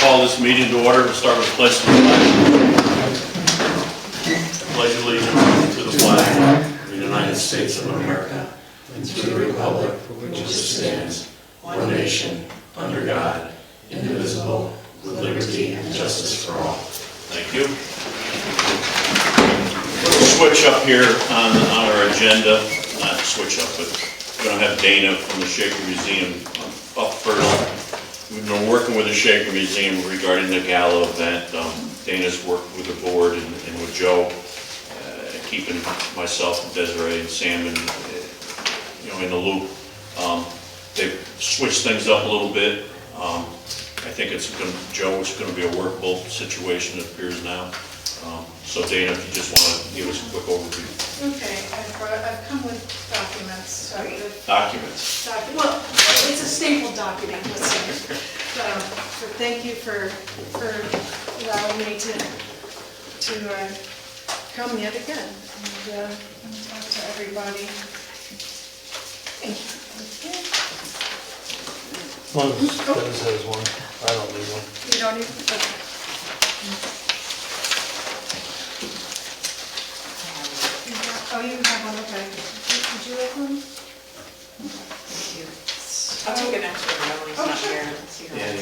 call this meeting to order. We'll start with the pledge to the flag. Pledge allegiance to the flag of the United States of America and to the republic for which it stands, one nation, under God, indivisible, with liberty and justice for all. Thank you. We'll switch up here on our agenda. Not switch up, but we're going to have Dana from the Shaker Museum up first. We've been working with the Shaker Museum regarding the gala event. Dana's worked with the board and with Joe, keeping myself and Desiree and Sam in the loop. They've switched things up a little bit. I think Joe, it's going to be a workable situation, it appears now. So Dana, if you just want to give us a quick overview. Okay, I've come with documents. So Documents. Well, it's a stapled document, let's say. So thank you for allowing me to come yet again and talk to everybody. Thank you. As long as Dennis has one, I don't need one. You don't even, okay. Oh, you have one, okay. Did you have one? I'll take an extra one when he's not here. See how Yeah.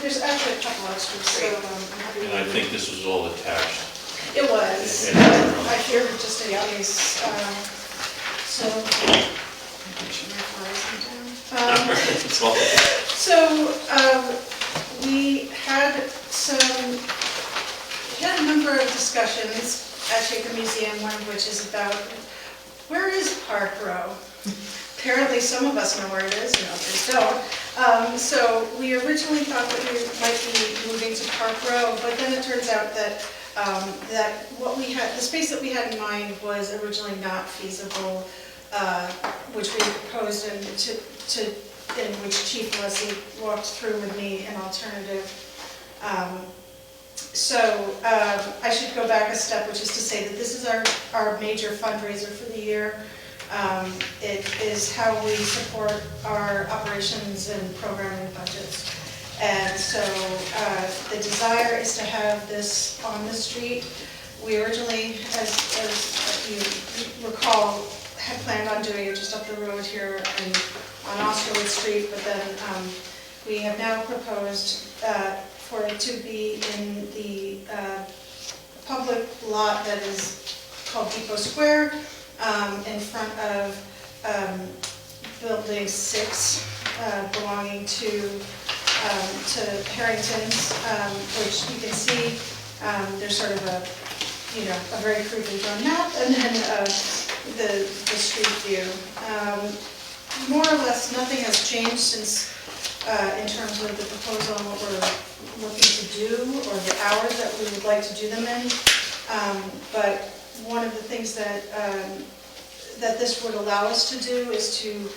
There's actually a couple extras, so I'm happy. And I think this was all attached. It was. Yeah. I fear just a case. So, we had a number of discussions at Shaker Museum, one of which is about where is Park Row? Apparently some of us know where it is, and others don't. So we originally thought that we might be moving to Park Row, but then it turns out that the space that we had in mind was originally not feasible, which we proposed in which Chief Leslie walked through with me an alternative. I should go back a step, which is to say that this is our major fundraiser for the year. It is how we support our operations and programming budgets. And so the desire is to have this on the street. We originally, as you recall, had planned on doing it just up the road here on Osterwood Street, but then we have now proposed for it to be in the public lot that is called Depot Square, in front of Building 6, belonging to Harrington's, which you can see. There's sort of a very crudely drawn map, and then the street view. More or less, nothing has changed since in terms of the proposal and what we're looking to do, or the hours that we would like to do them in. But one of the things that this would allow us to do is to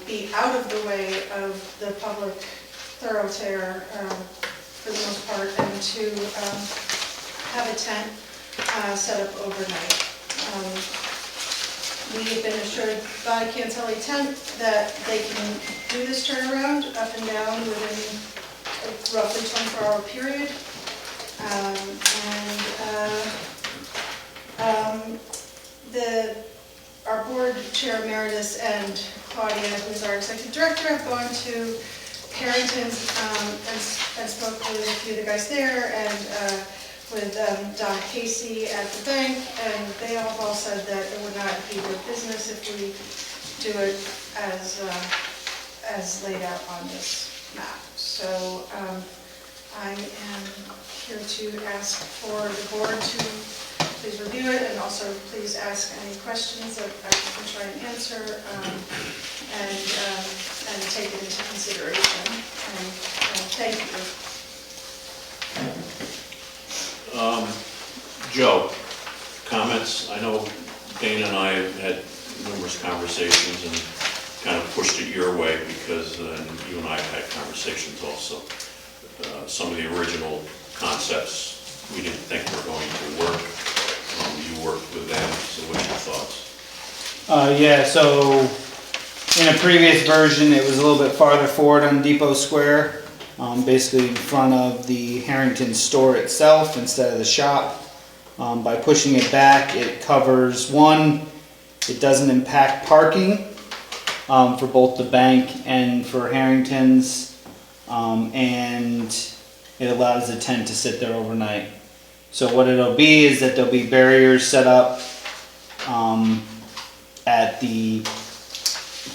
be out of the way of the public thoroughfare for the most part, and to have a tent set up overnight. We have been assured by Cantelli Tent that they can do this turnaround up and down within a roughly 24-hour period. Our board chair emeritus and Claudia, who's our executive director, have gone to Harrington's and spoke with a few of the guys there, and with Don Casey at the bank, and they have all said that it would not be good business if we do it as laid out on this map. So I am here to ask for the board to please review it, and also please ask any questions that I can try and answer, and take it into consideration. And thank you. Joe, comments? I know Dana and I have had numerous conversations and kind of pushed it your way because you and I have had conversations also. Some of the original concepts we didn't think were going to work. You worked with them, so what's your thoughts? Yeah, so in a previous version it was a little bit farther forward on Depot Square, basically in front of the Harrington store itself instead of the shop. By pushing it back, it covers, one, it doesn't impact parking for both the bank and for Harrington's, and it allows the tent to sit there overnight. So what it'll be is that there'll be barriers set up at the,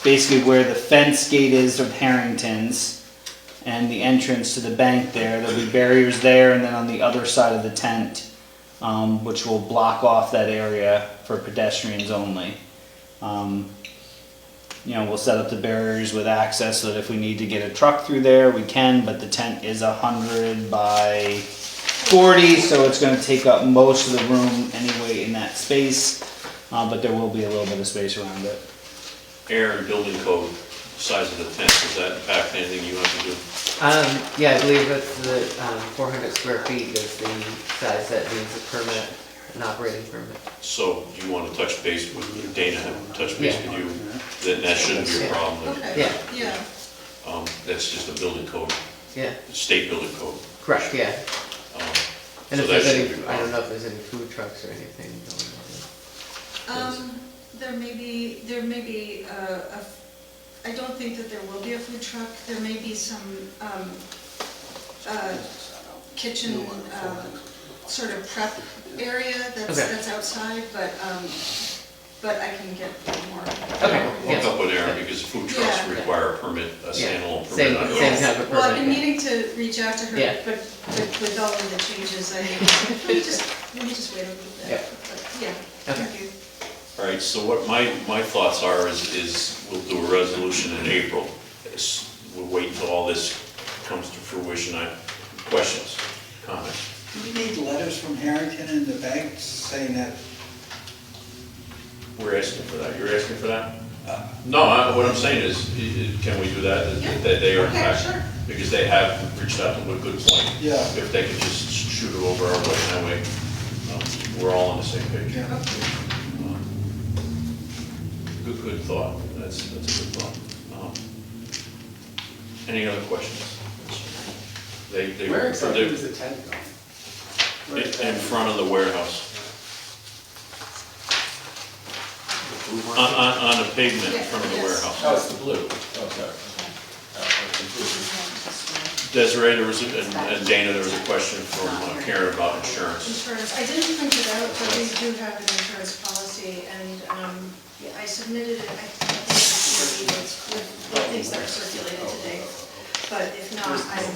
basically where the fence gate is of Harrington's and the entrance to the bank there. There'll be barriers there, and then on the other side of the tent, which will block off that area for pedestrians only. We'll set up the barriers with access so that if we need to get a truck through there, we can, but the tent is 100 by 40, so it's going to take up most of the room anyway in that space, but there will be a little bit of space around it. Air and building code, size of the tent, does that impact anything you have to do? Yeah, I believe it's the 400 square feet is the size that needs a permit, an operating permit. So you want to touch base with Dana, touch base with you, then that shouldn't be a problem. Okay, Yeah. yeah. That's just a building code, Yeah, state building code. correct, yeah. And So if that there's shouldn't be a I don't problem. know if there's any food trucks or anything going There may be I don't think that there will be a food truck. There may be some kitchen sort of prep area Okay. that's outside, but I can get more. Okay. Look up with Aaron, because food trucks Yeah. require a permit, a standalone permit. Same- on it. same type of Well, I've been permit, meaning to reach out to her, Yeah. but with all of the changes, let me just wait a little bit. Yeah. But, yeah, thank you. All right, so what my thoughts are is we'll do a resolution in April. We'll wait until all this comes to fruition. Questions, comments? Do we need letters from Harrington and the bank saying that? We're asking for that. You're asking for that? No, what I'm saying is, can we do that? Yeah. That they are, in Okay, fact, sure. because they have reached out to them with a good point. Yeah. If they could just shoot it over our way, that way, we're all on the same page. Yeah. Good thought. That's a good thought. Any other questions? Where exactly is the tent going? In front of the warehouse. On the pavement in front of the Yes. warehouse. Oh, it's the blue. Oh, sorry. Desiree, and Dana, there was a question from Karen about insurance. Insurance, I didn't print it out, but we do have an insurance policy, and I submitted it, I think it's with the things that are circulated today. But if not, I can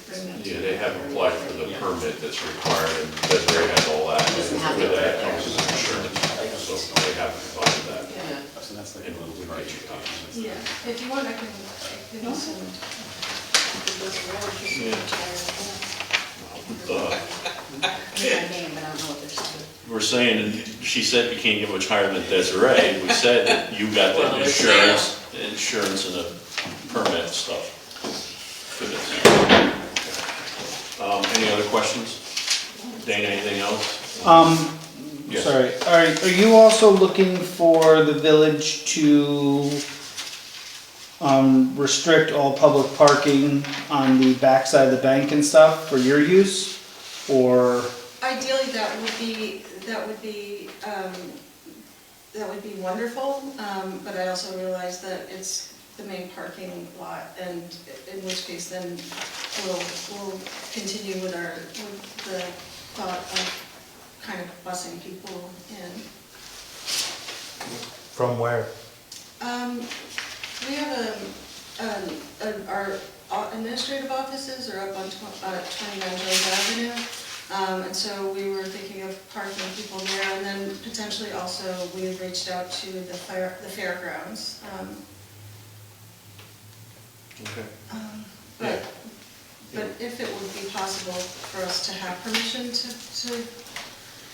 bring them to you. Yeah, they have applied for the permit that's required, and Desiree has all that. And with that comes insurance, so they have provided that. Yeah, So that's like And a little we'll get you copies. yeah, if you want, I can send. We're saying, she said you can't get much higher than Desiree. We said that you got the insurance and the permit stuff for this. Any other questions? Dana, anything else? Yes. Sorry, are you also looking for the village to restrict all public parking on the backside of the bank and stuff for your use? Or, Ideally, that would be wonderful, but I also realize that it's the main parking lot, and in which case then we'll continue with the thought of kind of busing people in. From where? We have our administrative offices are up on 29 Jones Avenue, and so we were thinking of parking people there, and then potentially also we have reached out to the fairgrounds. Okay. But if it would be possible for us to have permission to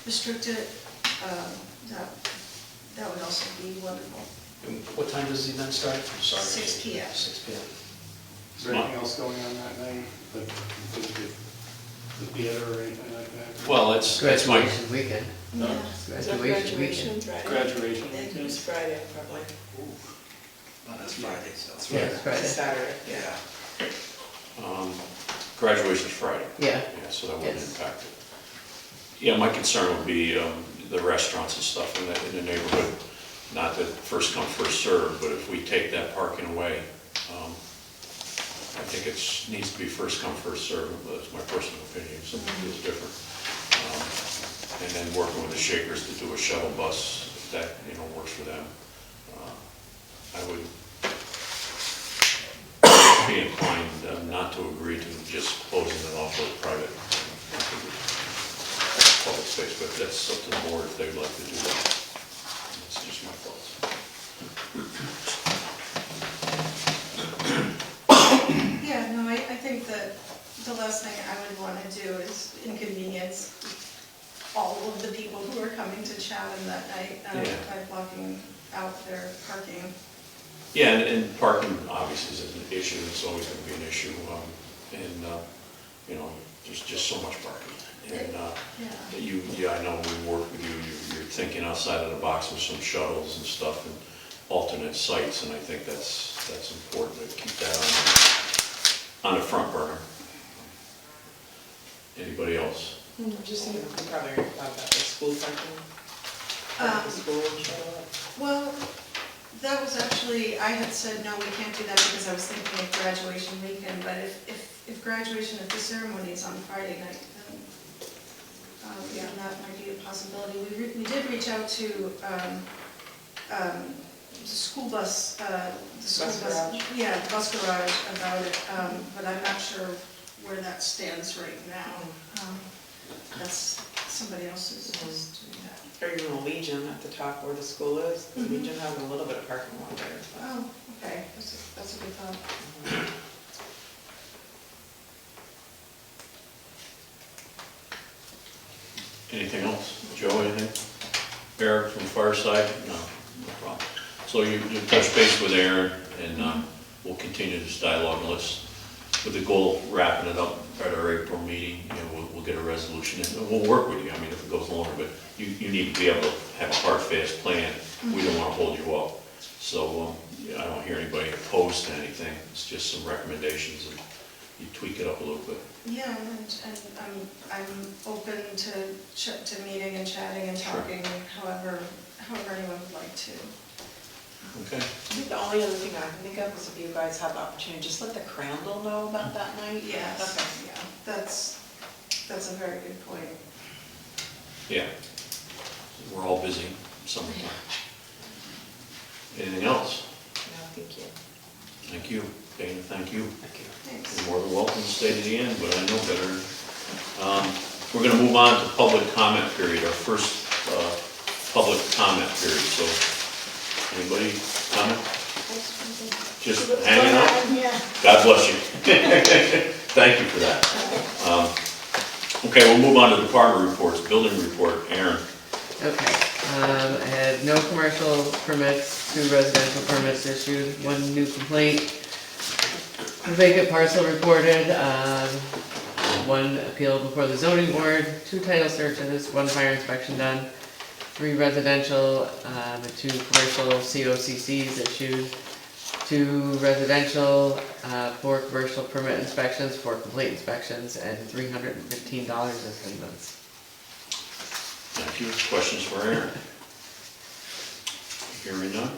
restrict it, that would also be wonderful. And what time does the event start? I'm sorry. 6 p.m. 6 p.m. Is there anything else going on that night? Like the theater or anything like that? Well, it's my, Graduation weekend. Yeah. Graduation weekend. Graduation I think weekend? it's Friday, probably. Well, that's Friday, so. Yeah, it's Friday. Saturday, Yeah. Graduation's Friday. Yeah. Yeah, so that wouldn't Yes. impact it. Yeah, my concern would be the restaurants and stuff in the neighborhood. Not that first come, first served, but if we take that parking away, I think it needs to be first come, first served. That's my personal opinion, some feels different. And then working with the Shakers to do a shuttle bus, if that, works for them. I would be inclined not to agree to just closing it off with private public space, but that's up to the board if they'd like to do that. That's just my thoughts. Yeah, no, I think that the last thing I would want to do is inconvenience all of the people who are coming to Chatham that night Yeah. by blocking out their parking. Yeah, and parking obviously is an issue, it's always going to be an issue, there's just so much parking. And I know we work with you, you're thinking outside of the box with some shuttles and stuff and alternate sites, and I think that's important to keep that on the front burner. Anybody else? Just thinking, we probably already thought about the school parking. The school and shuttle. Well, that was actually, I had said, no, we can't do that because I was thinking of graduation weekend, but if graduation, if the ceremony is on Friday night, then that might be a possibility. We did reach out to the school bus, Garage? Yeah, the bus garage about it, but I'm not sure where that stands right now. That's somebody else's doing that. Or even the Legion at the top where the school is. The Legion has a little bit of parking lot there. Oh, okay, that's a good thought. Anything else? Joe, anything? Eric from Fireside? No problem. So you touch base with Aaron, and we'll continue this dialogue, and with the goal of wrapping it up at our April meeting, we'll get a resolution, and we'll work with you, I mean, if it goes longer, but you need to be able to have a hard, fast plan. We don't want to hold you up. So I don't hear anybody opposed to anything, it's just some recommendations, and you tweak it up a little bit. Yeah, and I'm open to meeting and chatting and talking, however anyone would like to. Okay. I think the only other thing I can think of is if you guys have the opportunity, just let the Crandall know about that night. Yes, Okay. yeah, that's a very good point. Yeah. We're all busy summertime. Anything else? No, thank you. Thank you. Dana, thank you. Thanks. You're more than welcome to stay to the end, but I know better. We're going to move on to public comment period, our first public comment period. So, anybody comment? Just hanging out? God bless you. Thank you for that. Okay, we'll move on to department reports. Building report, Aaron. Okay, I had no commercial permits, 2 residential permits issued, 1 new complaint, a vacant parcel reported, 1 appeal before the zoning board, 2 title searches, 1 fire inspection done, 3 residential, 2 commercial COCCs issued, 2 residential, 4 commercial permit inspections, 4 complete inspections, and $315 in payments. Thank you. Questions for Aaron? Hearing none,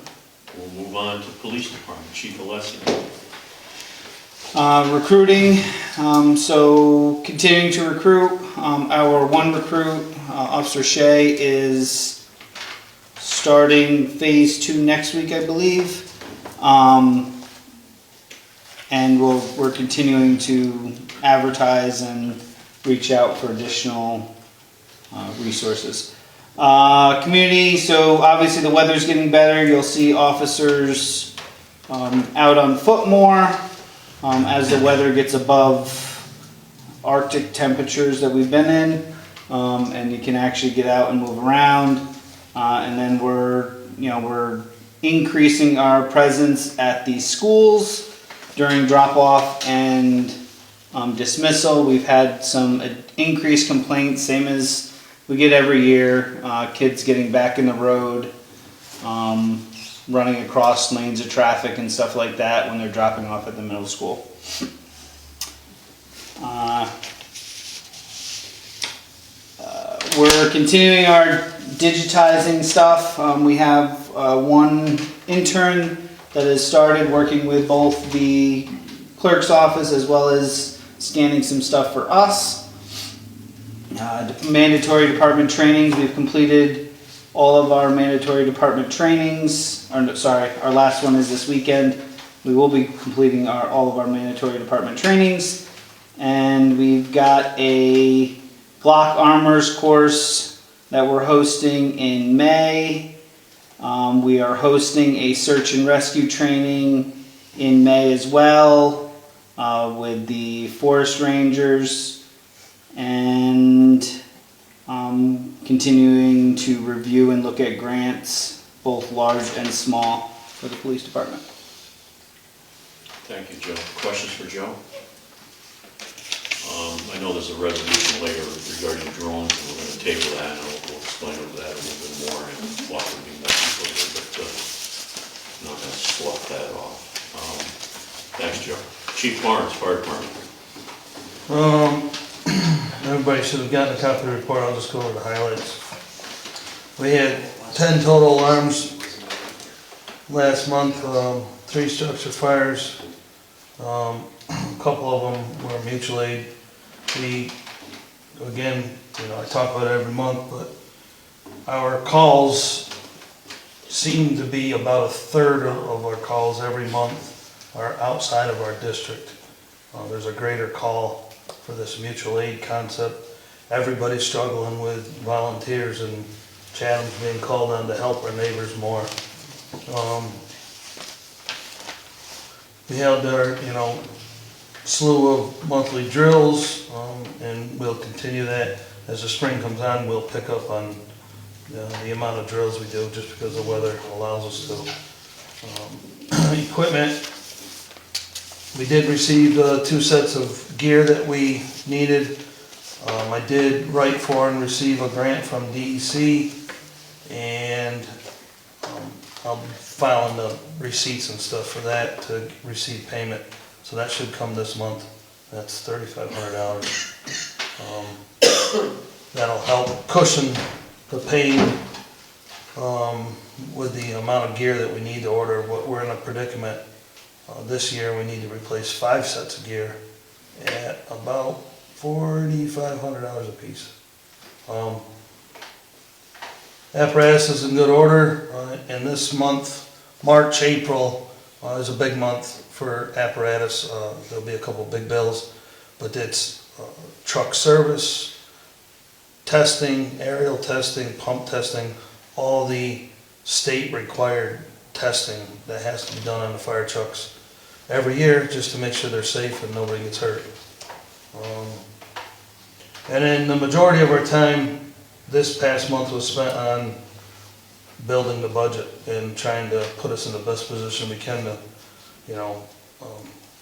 we'll move on to police department. Chief Alessi. Recruiting, so continuing to recruit. Our 1 recruit, Officer Shea, is starting phase 2 next week, I believe. And we're continuing to advertise and reach out for additional resources. Community, so obviously the weather's getting better. You'll see officers out on foot more as the weather gets above Arctic temperatures that we've been in, and you can actually get out and move around. And then we're increasing our presence at the schools during drop-off and dismissal. We've had some increased complaints, same as we get every year. Kids getting back in the road, running across lanes of traffic and stuff like that when they're dropping off at the middle school. We're continuing our digitizing stuff. We have one intern that has started working with both the clerk's office as well as scanning some stuff for us. Mandatory department trainings, we've completed all of our mandatory department trainings. Our last one is this weekend. We will be completing all of our mandatory department trainings. And we've got a Glock Armors course that we're hosting in May. We are hosting a search and rescue training in May as well with the forest rangers, and continuing to review and look at grants, both large and small, for the police department. Thank you, Joe. Questions for Joe? I know there's a resolution later regarding drones, and we're going to table that, and we'll explain that a little bit more, and what would be more people here, but not going to slough that off. Thanks, Joe. Chief Barnes, Fire Department. Everybody should have gotten a copy of the report. I'll just go over the highlights. We had 10 total alarms last month, 3 structure fires. A couple of them were mutual aid. Again, I talk about it every month, but our calls seem to be about a third of our calls every month are outside of our district. There's a greater call for this mutual aid concept. Everybody's struggling with volunteers, and Chatham's being called on to help our neighbors more. We held our, slew of monthly drills, and we'll continue that. As the spring comes on, we'll pick up on the amount of drills we do, just because the weather allows us to. Equipment, we did receive 2 sets of gear that we needed. I did write for and receive a grant from DEC, and I'll be filing the receipts and stuff for that to receive payment. So that should come this month. That's $3,500. That'll help cushion the pain with the amount of gear that we need to order. We're in a predicament. This year we need to replace 5 sets of gear at about $4,500 a piece. Apparatus is in good order, and this month, March, April, is a big month for apparatus. There'll be a couple big bills, but it's truck service, testing, aerial testing, pump testing, all the state required testing that has to be done on the fire trucks every year, just to make sure they're safe and nobody gets hurt. And then the majority of our time this past month was spent on building the budget and trying to put us in the best position we can to,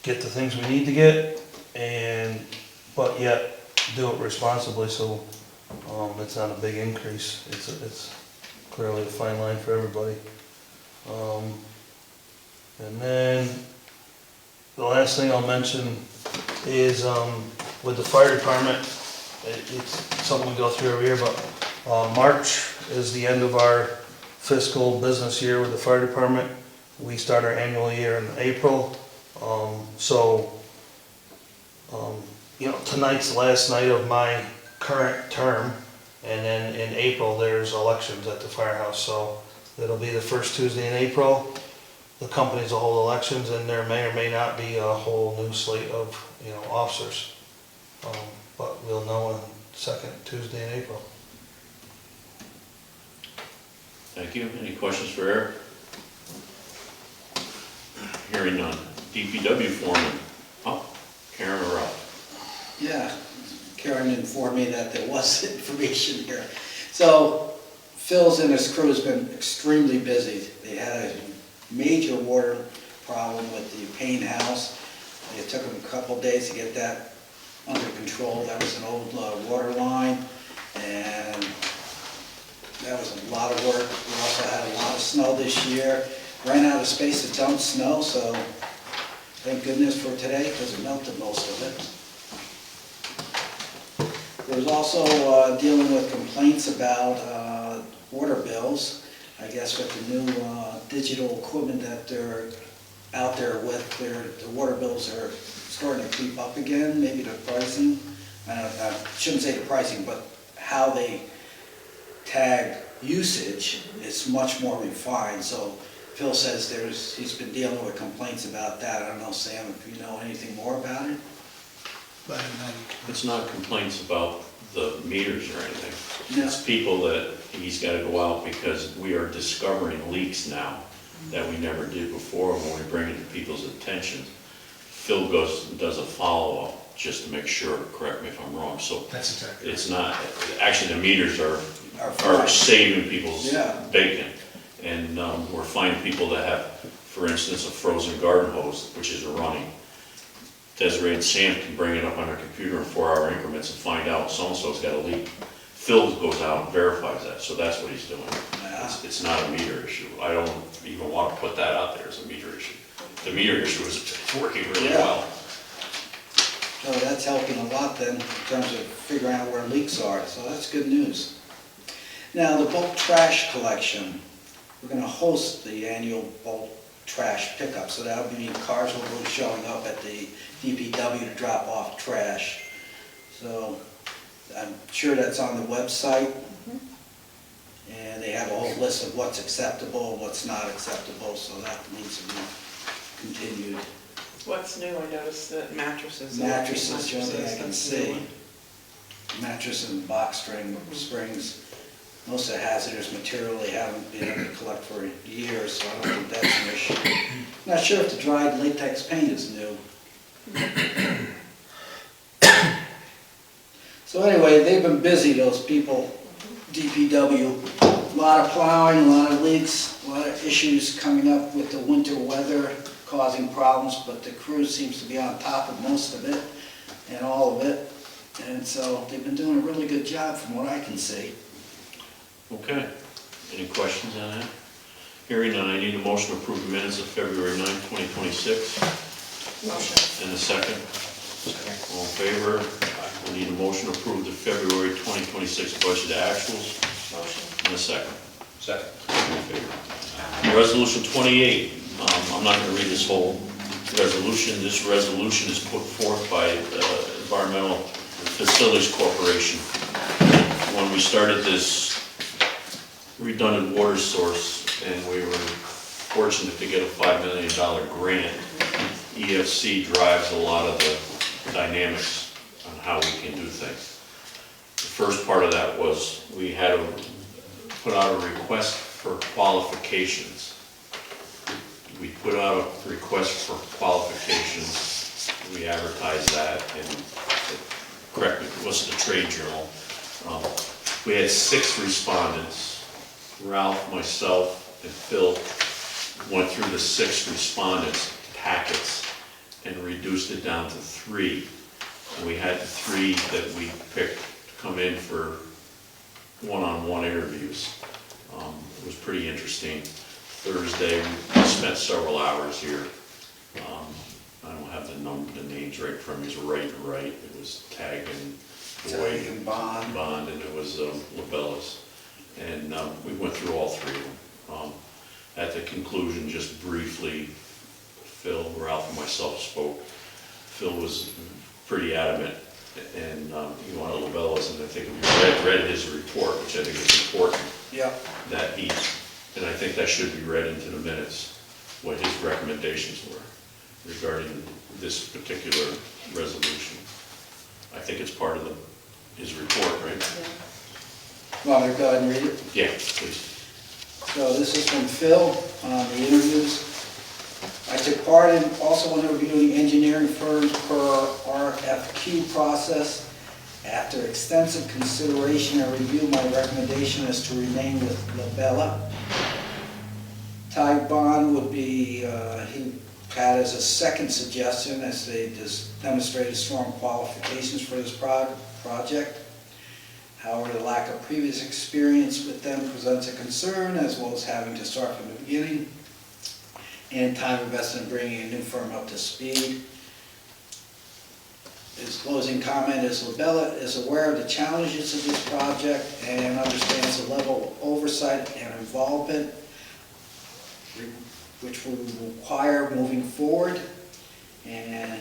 get the things we need to get, but yet do it responsibly, so it's not a big increase. It's clearly a fine line for everybody. And then the last thing I'll mention is with the fire department, it's something we go through every year, but March is the end of our fiscal business year with the fire department. We start our annual year in April. Tonight's the last night of my current term, and then in April there's elections at the firehouse, so it'll be the first Tuesday in April. The companies will hold elections, and there may or may not be a whole new slate of officers, but we'll know on second Tuesday in April. Thank you. Any questions for Eric? Hearing none. DPW foreman. Karen or Rob? Yeah, Karen informed me that there was information here. So Phil's and his crew has been extremely busy. They had a major water problem with the Payne house. It took them a couple days to get that under control. That was an old water line, and that was a lot of work. We also had a lot of snow this year. Ran out of space to dump snow, so thank goodness for today, because it melted most of it. was also dealing with complaints about water bills. I guess with the new digital equipment that they're out there with, the water bills are starting to creep up again, maybe the pricing. I shouldn't say the pricing, but how they tag usage is much more refined. So Phil says he's been dealing with complaints about that. I don't know, Sam, if you know anything more about it? It's not complaints about the meters or anything. No. It's people that he's gotta go out because we are discovering leaks now that we never did before when we bring it to people's attention. Phil goes and does a follow-up just to make sure, correct me if I'm wrong, so. That's exactly. It's not, actually the meters are fine. saving people's Yeah. bacon. And we're finding people that have, for instance, a frozen garden hose, which is running. Desiree and Sam can bring it up on their computer in 4-hour increments and find out so-and-so's got a leak. Phil goes out and verifies that, so that's what he's doing. It's not a meter issue. I don't even want to put that out there as a meter issue. The meter issue is working really Yeah. well. So that's helping a lot then in terms of figuring out where leaks are, so that's good news. Now, the bulk trash collection, we're gonna host the annual bulk trash pickup, so that'll mean cars will be showing up at the DPW to drop off trash. So I'm sure that's on the website. And they have a whole list of what's acceptable, what's not acceptable, so that needs to be continued. What's new, I noticed that mattresses. Mattresses, the only thing I can that's the new see. one. Mattress and box springs, most of the hazardous material they haven't been able to collect for years, so I don't think that's an issue. Not sure if the dried latex paint is new. So anyway, they've been busy, those people, DPW. A lot of plowing, a lot of leaks, a lot of issues coming up with the winter weather causing problems, but the crew seems to be on top of most of it and all of it. And so they've been doing a really good job from what I can see. Okay. Any questions on that? Hearing none, I need a motion to approve the minutes of February 9th, 2026. Motion. And a second. All in favor? I need a motion to approve the February 2026 budget actuals. Motion. And a second. Second. All in favor? Resolution 28, I'm not going to read this whole resolution. This resolution is put forth by Environmental Facilities Corporation. When we started this redundant water source, and we were fortunate to get a $5 million grant, EFC drives a lot of the dynamics on how we can do things. The first part of that was we had to put out a request for qualifications. We put out a request for qualifications, we advertised that, and correct me, it wasn't a trade journal. We had 6 respondents. Ralph, myself, and Phil went through the 6 respondents' packets and reduced it down to 3. And we had 3 that we picked to come in for one-on-one interviews. It was pretty interesting. Thursday, we spent several hours here. I don't have the names right in front of me. It was right. It was Tag and Boyd And Bond. and it was Labellas. And we went through all 3 of them. At the conclusion, just briefly, Phil, Ralph, and myself spoke. Phil was pretty adamant, and he wanted Labellas, and I think we read his report, which I think is important. Yeah. That he, and I think that should be read into the minutes, what his recommendations were regarding this particular resolution. I think it's part of his report, right? Want me to go ahead and read it? Yeah, please. So this is from Phil on the interviews. I took part in also interviewing engineering firms per RFQ process. After extensive consideration and review, my recommendation is to remain with Labella. Ty Bond would be, he had as a second suggestion, as they just demonstrated strong qualifications for this project. However, the lack of previous experience with them presents a concern, as well as having to start from the beginning and time invested in bringing a new firm up to speed. his closing comment is Labella is aware of the challenges of this project and understands the level of oversight and involvement which we will require moving forward. And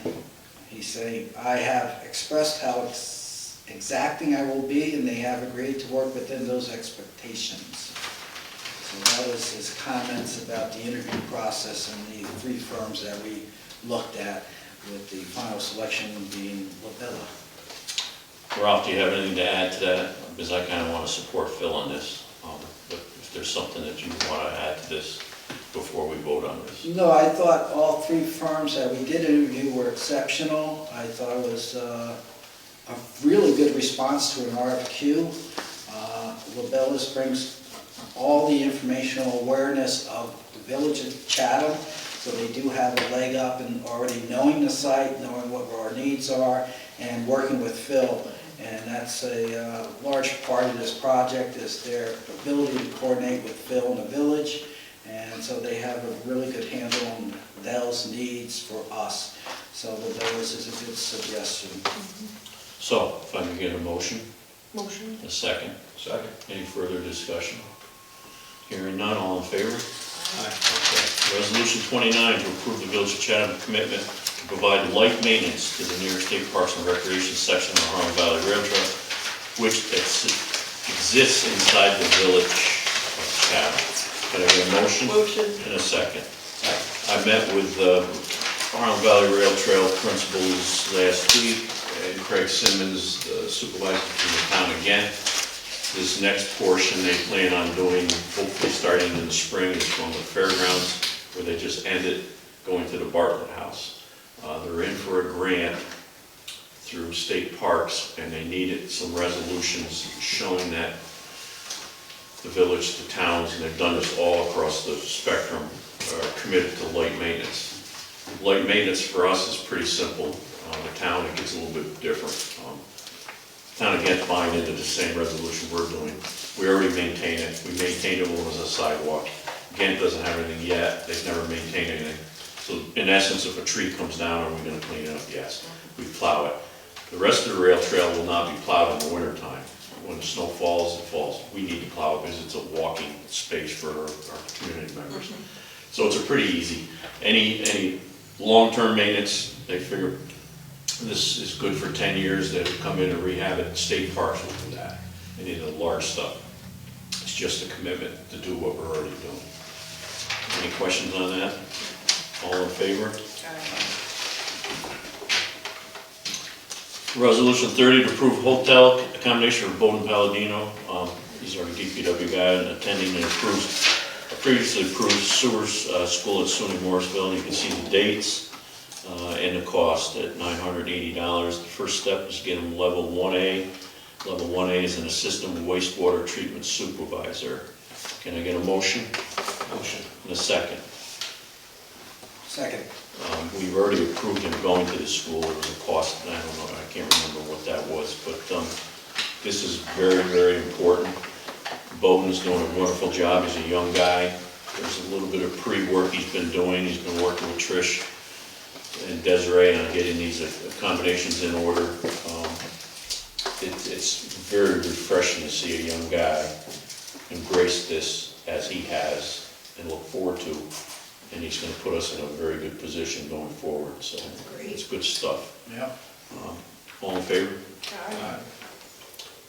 he's saying, I have expressed how exacting I will be, and they have agreed to work within those expectations. So that was his comments about the interview process and the 3 firms that we looked at, with the final selection being Labella. Ralph, do you have anything to add to that? Because I kind of want to support Phil on this. But if there's something that you want to add to this before we vote on this. No, I thought all 3 firms that we did interview were exceptional. I thought it was a really good response to an RFQ. Labella's brings all the informational awareness of the village of Chatham, so they do have a leg up in already knowing the site, knowing what our needs are, and working with Phil. And that's a large part of this project, is their ability to coordinate with Phil in the village. And so they have a really good handle on those needs for us. So Labella's is a good suggestion. So, if I can get a motion? Motion. A second? Second. Any further discussion? Hearing none, all in favor? Okay. Resolution 29 to approve the Village of Chatham commitment to provide light maintenance to the New York State Parks and Recreation section of the Harlem Valley Rail Trail, which exists inside the Village of Chatham. Can I get a motion? Motion. And a second. I met with Harlem Valley Rail Trail principals last week, and Craig Simmons, the supervisor from the town again. This next portion they plan on doing, hopefully starting in the spring, is from the fairgrounds, where they just ended, going to the Bartlett House. They're in for a grant through state parks, and they needed some resolutions showing that the village, the towns, and they've done this all across the spectrum, are committed to light maintenance. Light maintenance for us is pretty simple. The town, it gets a little bit different. Town again buying into the same resolution we're doing. We already maintain it. We maintained it when it was a sidewalk. Ghent doesn't have anything yet. They've never maintained anything. So in essence, if a tree comes down, are we going to clean it up? Yes. We plow it. The rest of the rail trail will not be plowed in the wintertime. When the snow falls, it falls. We need to plow it because it's a walking space for our community members. So it's a pretty easy. Any long-term maintenance, they figure this is good for 10 years, they would come in and rehab it. State parks will do that. They need the large stuff. It's just a commitment to do what we're already doing. Any questions on that? All in favor? Resolution 30 to approve hotel accommodation for Bowden Palladino. He's our DPW guy, and attending and approves a previously approved sewers school at SUNY Morrisville. And you can see the dates and the cost at $980. The first step is to get him level 1A. Level 1A is an assistant wastewater treatment supervisor. Can I get a motion? Motion. And a second. Second. We've already approved him going to the school. It was a cost, I don't know, I can't remember what that was, but this is very, very important. Bowden's doing a wonderful job. He's a young guy. There's a little bit of pre-work he's been doing. He's been working with Trish and Desiree on getting these accommodations in order. It's very refreshing to see a young guy embrace this as he has and look forward to. And he's going to put us in a very good position going forward. So it's good stuff. Yeah. All in favor?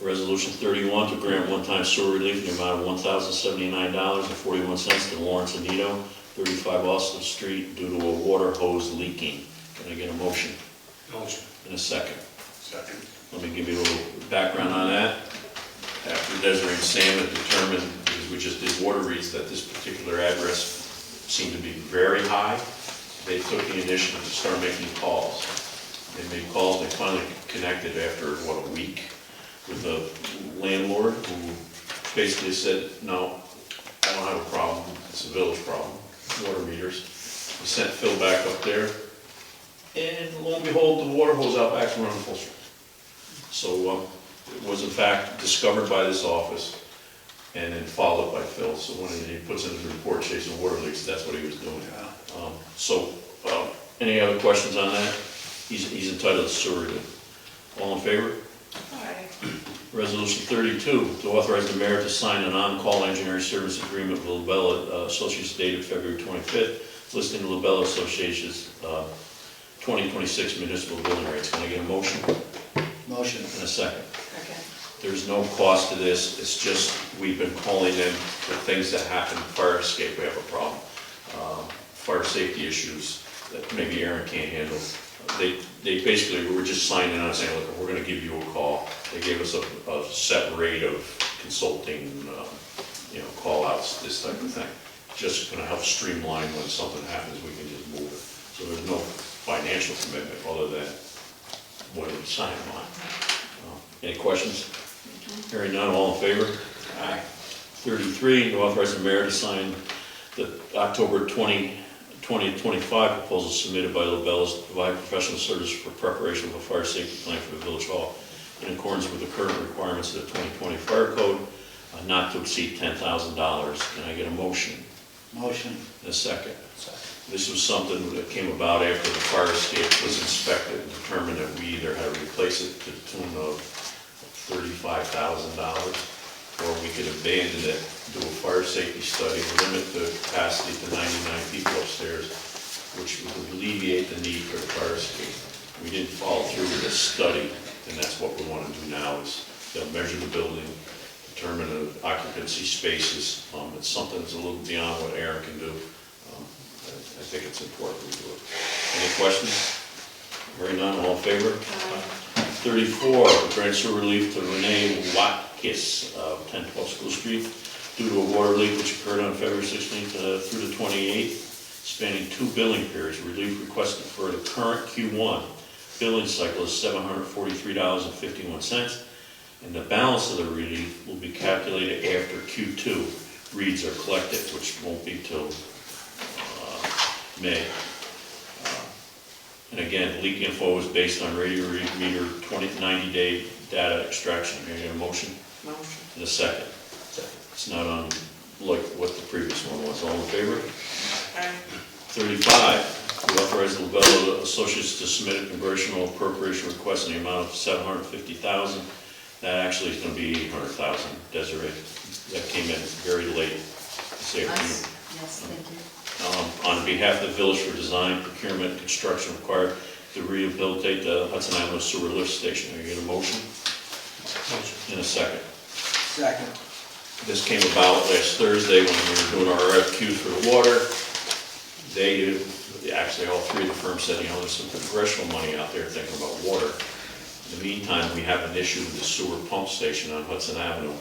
Resolution 31 to grant one-time sewer relief in the amount of $1,079.41 to Lawrence Anito, 35 Austin Street, due to a water hose leaking. Can I get a motion? Motion. And a second. Second. Let me give you a little background on that. After Desiree and Sam had determined, because we just did water reads, that this particular address seemed to be very high, they took the initiative to start making calls. They made calls, they finally connected after, what, a week with the landlord, who basically said, no, I don't have a problem, it's a village problem, water meters. We sent Phil back up there, and lo and behold, the water hose out back's running full stream. So it was in fact discovered by this office and then followed by Phil. So when he puts in his report chasing water leaks, that's what he was doing. Any other questions on that? He's entitled to sewer relief. All in favor? Aye. Resolution 32, to authorize the mayor to sign an on-call engineering service agreement with Lobella Associates dated February 25th, listing the Lobella Associates 2026 municipal building rates. Can I get a motion Motion. and a second? Second. There's no cost to this, it's just, we've been calling them for things that happen, fire escape, we have a problem. Fire safety issues that maybe Aaron can't handle. They basically, were just signing on saying, look, we're gonna give you a call. They gave us a set rate of consulting, call outs, this type of thing. Just gonna help streamline when something happens, we can just move it. So there's no financial commitment other than what we sign on. Any questions? Hearing none, all in favor? Aye. 33, to authorize the mayor to sign the October 2025 proposal submitted by Lobell's to provide professional service for preparation of a fire safety plan for the village hall in accordance with the current requirements of the 2020 fire code, not to exceed $10,000. Can I get a motion? Motion. And a second. This was something that came about after the fire escape was inspected and determined that we either had to replace it to the tune of $35,000, or we could abandon it, do a fire safety study, limit the capacity to 99 people upstairs, which would alleviate the need for the fire escape. We didn't follow through with this study, and that's what we want to do now, is they'll measure the building, determine the occupancy spaces. It's something that's a little beyond what Aaron can do. I think it's important we do it. Any questions? Hearing none, all in favor? 34, grant sewer relief to Renee Watkis of 1012 School Street due to a water leak which occurred on February 16th through the 28th, spanning 2 billing periods. Relief requested for the current Q1 billing cycle is $743.51, and the balance of the relief will be calculated after Q2 reads are collected, which won't be till May. And again, leak info is based on radio meter 90-day data extraction. Can I get a motion? Motion. And a second. It's not on like what the previous one was. All in favor? Aye. 35, to authorize the Lobella Associates to submit a congressional appropriation request in the amount of $750,000. That actually is going to be $800,000. Desiree, that came in very late this afternoon. Yes, thank you. On behalf of the village for design, procurement, and construction required to rehabilitate the Hudson Avenue Sewer Lift Station. Can I get a motion? Motion. In a second. Second. This came about last Thursday when we were doing our RFQs for the water. Actually all three of the firms said, there's some congressional money out there thinking about water. In the meantime, we have an issue with the sewer pump station on Hudson Avenue.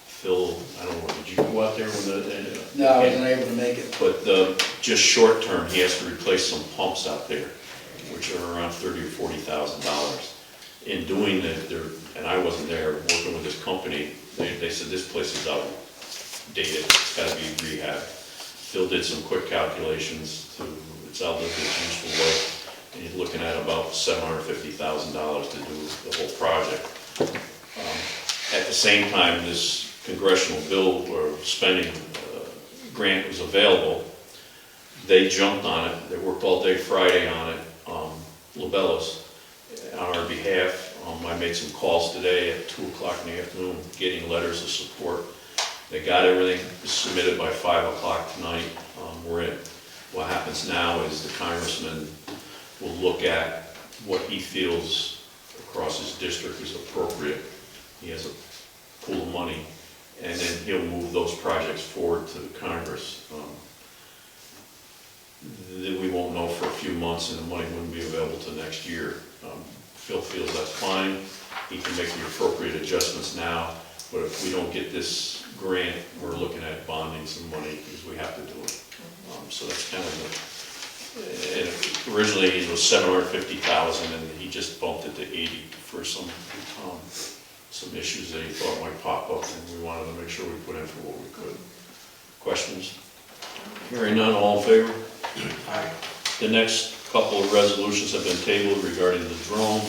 Phil, I don't know, did you go out there when No, I wasn't able to make it. But just short term, he has to replace some pumps out there, which are around $30,000 or $40,000. In doing that, and I wasn't there, working with this company, they said this place is outdated, it's gotta be rehabbed. Phil did some quick calculations to its outlived its useful life, and he's looking at about $750,000 to do the whole project. At the same time, this congressional bill or spending grant was available, they jumped on it. They worked all day Friday on it, Lobella's, on our behalf. I made some calls today at 2 o'clock in the afternoon, getting letters of support. They got everything submitted by 5 o'clock tonight. We're in. What happens now is the congressman will look at what he feels across his district is appropriate. He has a pool of money, and then he'll move those projects forward to the Congress. Then we won't know for a few months, and the money wouldn't be available till next year. Phil feels that's fine. He can make the appropriate adjustments now, but if we don't get this grant, we're looking at bonding some money because we have to do it. So that's kind of and originally it was $750,000, and he just bumped it to $80 for some issues that he thought might pop up, and we wanted to make sure we put in for what we could. Questions? Hearing none, all in favor? Aye. The next couple of resolutions have been tabled regarding the drone.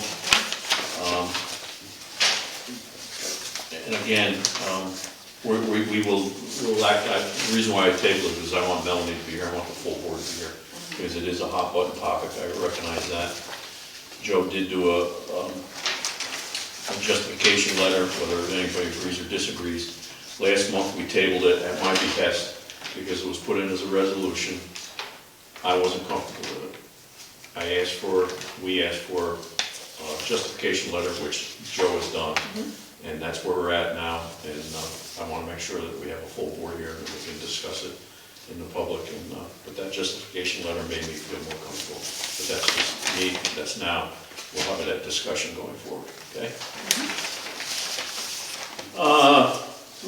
And again, we'll act, the reason why I tabled it is I want Melanie to be here, I want the full board to be here, because it is a hot button topic, I recognize that. Joe did do a justification letter, whether anybody agrees or disagrees. Last month, we tabled it at my behest because it was put in as a resolution. I wasn't comfortable with it. We asked for a justification letter, which Joe has done, and that's where we're at now. And I want to make sure that we have a full board here and we can discuss it in the public. And but that justification letter made me feel more comfortable. But that's just me. That's now. We'll have that discussion going forward. Okay.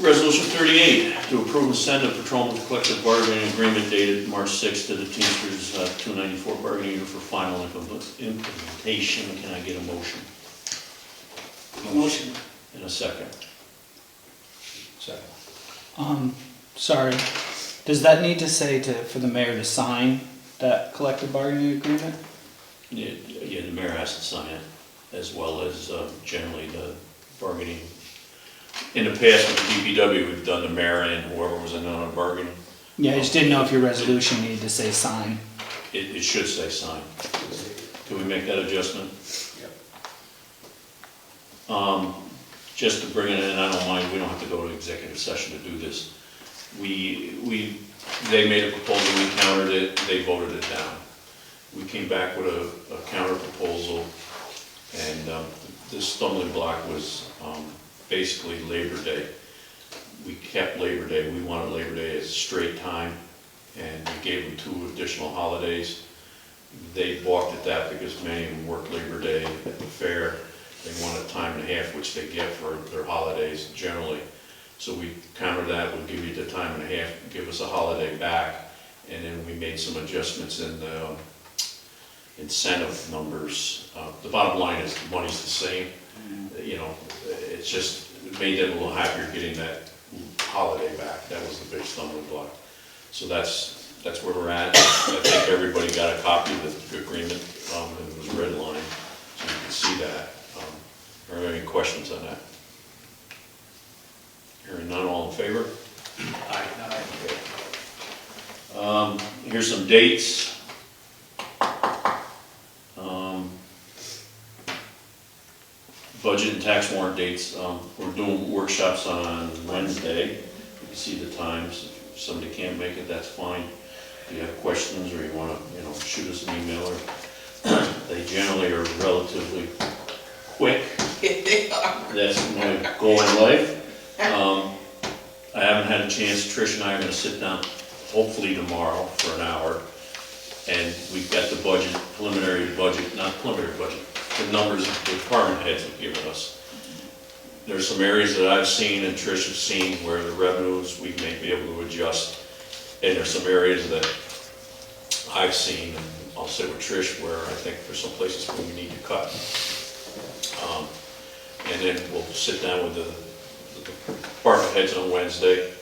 Resolution 38, to approve and send a patrolman collective bargaining agreement dated March 6th to the Teamsters 294 bargaining unit for final implementation. Can I get a motion? Motion. And a second. Second. Sorry, does that need to say for the mayor to sign that collective bargaining agreement? Yeah, the mayor has to sign it, as well as generally the bargaining. In the past with the DPW, we've done the mayor and whoever was in on bargaining. Yeah, I just didn't know if your resolution needed to say sign. It should say sign. Can we make that adjustment? Yep. Just to bring it in, I don't mind, we don't have to go to executive session to do this. They made a proposal, we countered it, they voted it down. We came back with a counter proposal, and the stumbling block was basically Labor Day. We kept Labor Day, we wanted Labor Day as a straight time, and we gave them 2 additional holidays. They balked at that because many of them work Labor Day at the fair. They want a time and a half, which they get for their holidays generally. So we countered that, we'll give you the time and a half, give us a holiday back, and then we made some adjustments in the incentive numbers. The bottom line is the money's the same. You know, it's just, it made them a little happier getting that holiday back. That was the big stumbling block. So that's where we're at. I think everybody got a copy of the agreement, and it was redlined, so you can see that. Are there any questions on that? Hearing none, all in favor? Aye. Here's some dates. Budget and tax warrant dates. We're doing workshops on Wednesday. You can see the times. If somebody can't make it, that's fine. If you have questions or you want to, shoot us an email, or they generally are relatively quick. They are. That's my goal in life. I haven't had a chance. Trish and I are going to sit down, hopefully tomorrow, for an hour, and we've got the budget, not preliminary budget, the numbers the department heads have given us. There's some areas that I've seen and Trish has seen where the revenues we may be able to adjust, and there's some areas that I've seen, and I'll sit with Trish, where I think there's some places where we need to cut. And then we'll sit down with the department heads on Wednesday.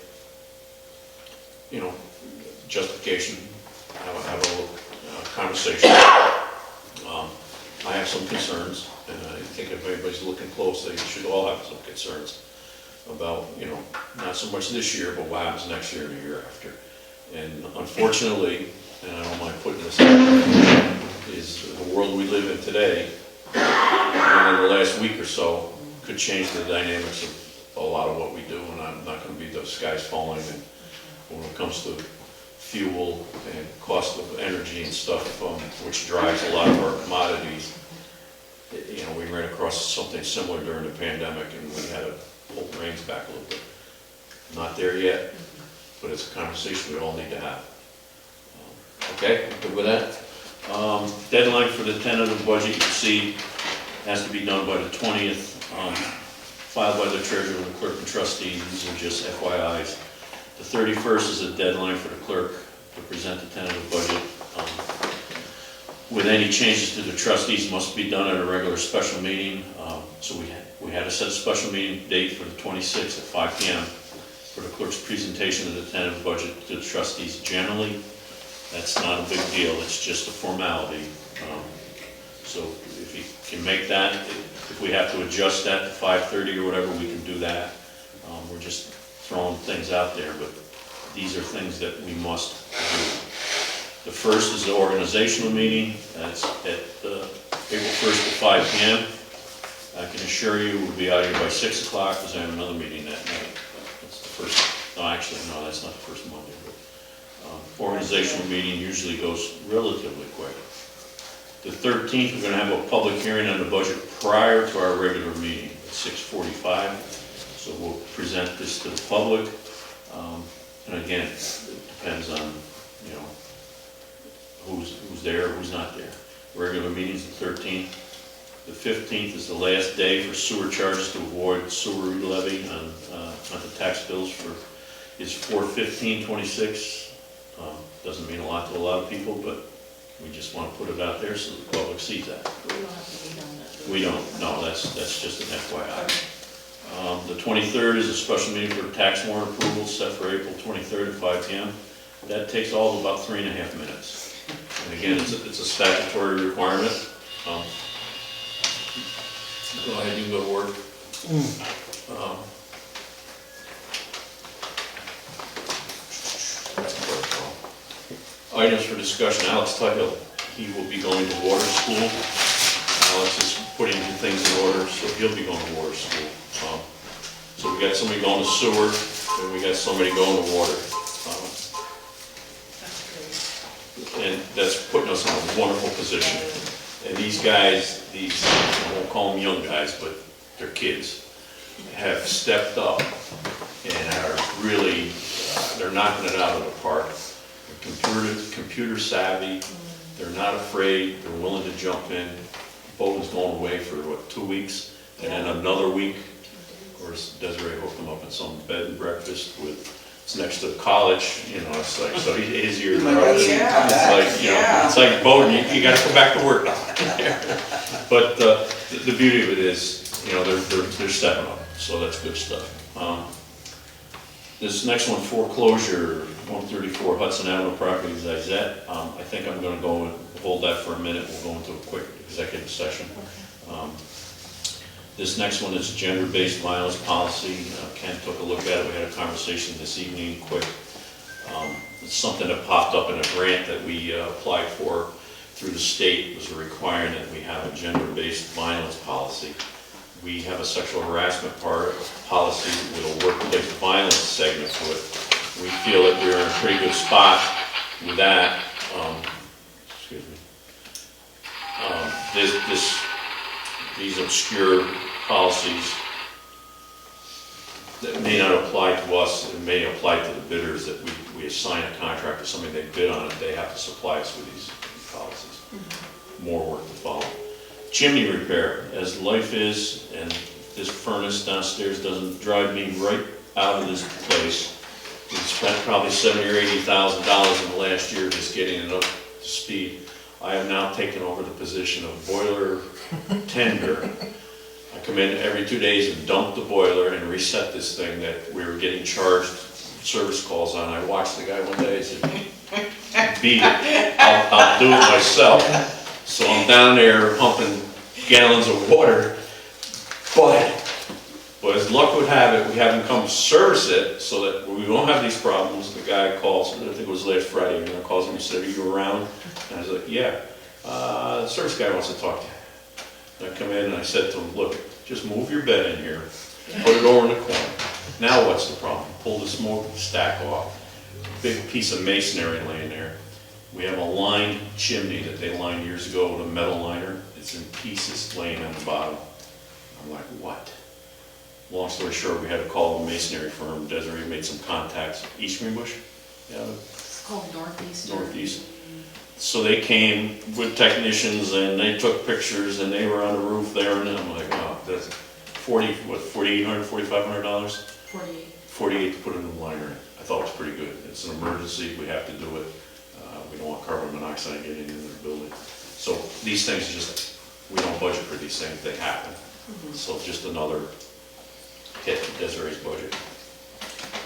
Justification, have a little conversation. I have some concerns, and I think if everybody's looking close, they should all have some concerns about, not so much this year, but what happens next year and the year after. And unfortunately, and I don't mind putting this out, is the world we live in today, in the last week or so, could change the dynamics of a lot of what we do, and I'm not going to be the sky's falling. And when it comes to fuel and cost of energy and stuff, which drives a lot of our commodities, we ran across something similar during the pandemic, and we had to pull the reins back a little bit. Not there yet, but it's a conversation we all need to have. Okay, good with that? Deadline for the tentative budget, you can see, has to be done by the 20th, filed by the treasurer and the clerk and trustees. These are just FYIs. The 31st is a deadline for the clerk to present the tentative budget. With any changes to the trustees must be done at a regular special meeting. So we had to set a special meeting date for the 26th at 5 p.m. for the clerk's presentation of the tentative budget to the trustees. Generally, that's not a big deal, it's just a formality. So if you can make that, if we have to adjust that to 5:30 or whatever, we can do that. We're just throwing things out there, but these are things that we must do. The first is the organizational meeting, that's at April 1st at 5 p.m. I can assure you we'll be out here by 6 o'clock because I have another meeting that night. That's the first, no, actually, no, that's not the first Monday, but organizational meeting usually goes relatively quick. The 13th, we're going to have a public hearing on the budget prior to our regular meeting at 6:45. So we'll present this to the public. And again, it depends on, you know, who's there, who's not there. Regular meeting's the 13th. The 15th is the last day for sewer charges to avoid sewer levy on the tax bills for, it's 4/15/26. Doesn't mean a lot to a lot of people, but we just want to put it out there so the public sees that. We don't have to meet on that. We don't, no, that's just an FYI. The 23rd is a special meeting for tax warrant approval set for April 23rd at 5 p.m. That takes all of about 3.5 minutes. And again, it's a statutory requirement. Go ahead, you can go to work. Items for discussion, Alex Tuthill, he will be going to water school. Alex is putting things in order, so he'll be going to water school. So we got somebody going to sewer, and we got somebody going to water. And that's putting us in a wonderful position. And these guys, I won't call them young guys, but they're kids, have stepped up and are really, they're knocking it out of the park. They're computer savvy, they're not afraid, they're willing to jump in. Bowden's going away for, 2 weeks? And then another week, of course, Desiree hooked him up in some bed and breakfast with, it's next to college, you know, it's like, so his ears are up. It's like, you know, it's like Bowden, you gotta come back to work now. But the beauty of it is, you know, they're stepping up, so that's good stuff. This next one, foreclosure, 134 Hudson Avenue property, Zizette. I think I'm gonna go and hold that for a minute. We'll go into a quick executive session. This next one is gender-based violence policy. Ken took a look at it. We had a conversation this evening, quick. It's something that popped up in a grant that we applied for through the state. It was a requirement that we have a gender-based violence policy. We have a sexual harassment policy with a workplace violence segment to it. We feel that we're in a pretty good spot with that. Excuse me. These obscure policies that may not apply to us, it may apply to the bidders that we assign a contract to somebody, they bid on it, they have to supply us with these policies. More work to follow. Chimney repair, as life is, and this furnace downstairs doesn't drive me right out of this place. We spent probably $70,000 or $80,000 in the last year just getting it up to speed. I have now taken over the position of boiler tender. I come in every 2 days and dump the boiler and reset this thing that we were getting charged service calls on. I watched the guy one day and said, beat it, I'll do it myself. So I'm down there pumping gallons of water, but as luck would have it, we have them come service it so that we won't have these problems. The guy calls, I think it was last Friday, he calls me and said, are you around? And I was like, yeah, the service guy wants to talk to you. And I come in and I said to him, look, just move your bed in here, put it over in the corner. Now what's the problem? Pull the smokestack off. Big piece of masonry laying there. We have a lined chimney that they lined years ago with a metal liner. It's in pieces laying on the bottom. I'm like, what? Long story short, we had to call a masonry firm. Desiree made some contacts. East Greenbush? Yeah. It's called Northeast. Northeast. So they came with technicians and they took pictures and they were on the roof there and I'm like, wow, that's $4,800, $4,500? 48 to put a new liner in. I thought it was pretty good. It's an emergency, we have to do it. We don't want carbon monoxide getting into the building. So these things just, we don't budget for these things, they happen. So just another hit to Desiree's budget.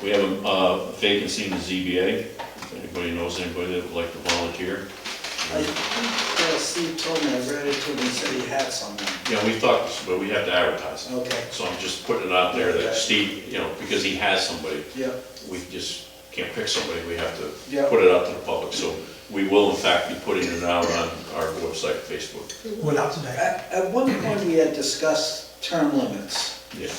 We have a vacancy in the ZBA. If anybody knows anybody that would like to volunteer. I think Steve told me, I read it to him, he said he had someone. Yeah, we thought, but we have to advertise. Okay. So I'm just putting it out there that Steve, because he has somebody, Yeah. we just can't pick somebody, we have to Yeah. put it out to the public. So we will in fact be putting it out on our website, Facebook. Went out today. At one point, we had discussed term limits. Yeah,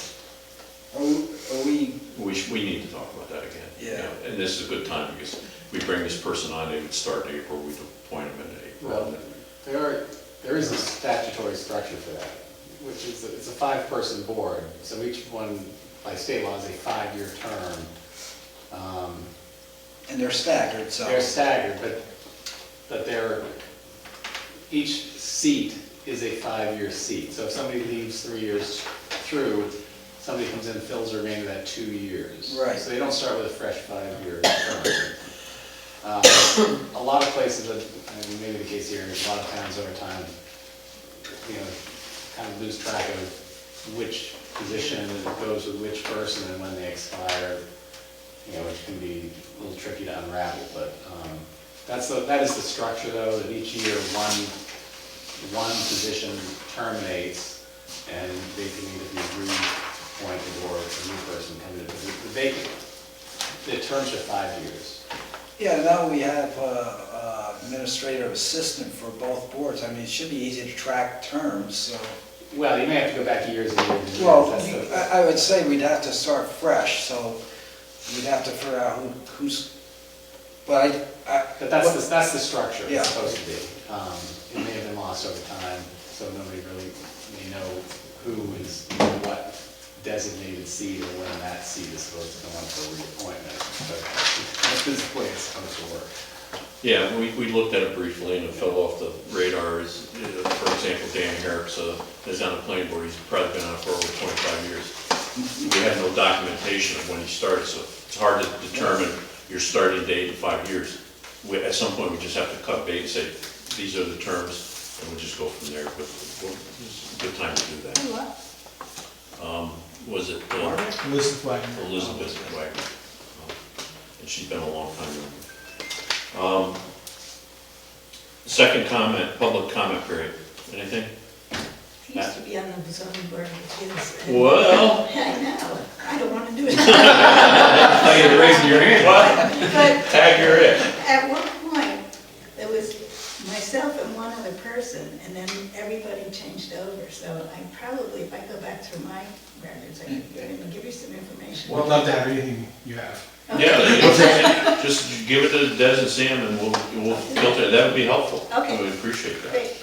Are we, we need to talk about that again. Yeah. And this is a good time, because we bring this person on, they would start in April, we'd appoint them in April. Well, there is a statutory structure for that, which is, it's a 5-person board, so each one, by state law, is a 5-year term. and they're staggered, so. They're staggered, but each seat is a 5-year seat. So if somebody leaves 3 years through, somebody comes in and fills the remainder of that 2 years. Right. So they don't start with a fresh 5-year term. A lot of places, I mean, maybe the case here, a lot of towns over time, kind of lose track of which position goes with which person and when they expire, which can be a little tricky to unravel, but that is the structure, though, that each year one position terminates, and they can either be reappointed or a new person comes in. The terms are 5 years. Yeah, now we have administrative assistant for both boards. I mean, it should be easy to track terms, so. Well, you may have to go back years and years and years. Well, That's the- I would say we'd have to start fresh, so we'd have to figure out who's, but But that's the structure Yeah. it's supposed to be. It may have been lost over time, so nobody really may know who is what designated seat or when that seat is supposed to come up for reappointment. But this is the way it's supposed to work. Yeah, we looked at it briefly, and it fell off the radar. For example, Dan Harris is on the planning board, he's probably been on it for over 25 years. We have no documentation of when he started, so it's hard to determine your starting date in 5 years. At some point, we just have to cut bait and say, these are the terms, and we'll just go from there, but it's a good time to do that. Was it Elizabeth Wagner. Elizabeth Wagner? And she's been a long time. Second comment, public comment period. Anything? He used to be on the zoning board with his. Well. I know, I don't want to do it. Oh, you're raising your hand. But Tag your it. at one point, there was myself and one other person, and then everybody changed over. So I probably, if I go back through my records, I can give you some information. We'd love to have anything you have. Yeah, just give it to Des and Sam, and we'll filter it. That would be helpful. Okay. I would appreciate that. Great.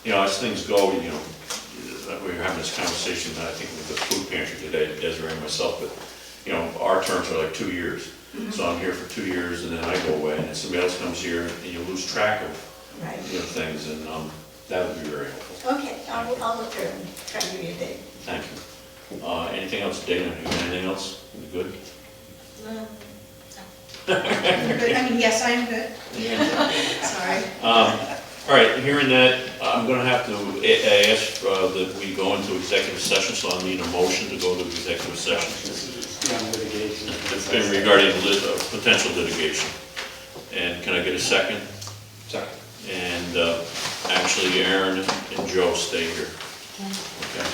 As things go, we were having this conversation, I think, with the food pantry today, Desiree and myself, but, our terms are like 2 years. So I'm here for 2 years, and then I go away, and then somebody else comes here, and you lose track of, Right. things, and that would be very helpful. Okay, I'll look there and try to give you a date. Thank you. Anything else, Dana? You got anything else? You good? No. But, I mean, yes, I am good. Sorry. All right, hearing that, I'm gonna have to ask that we go into executive session, so I'll need a motion to go to executive session. This is beyond litigation. It's been regarding potential litigation. And can I get a second? Second. And actually, Aaron and Joe stay here. Okay.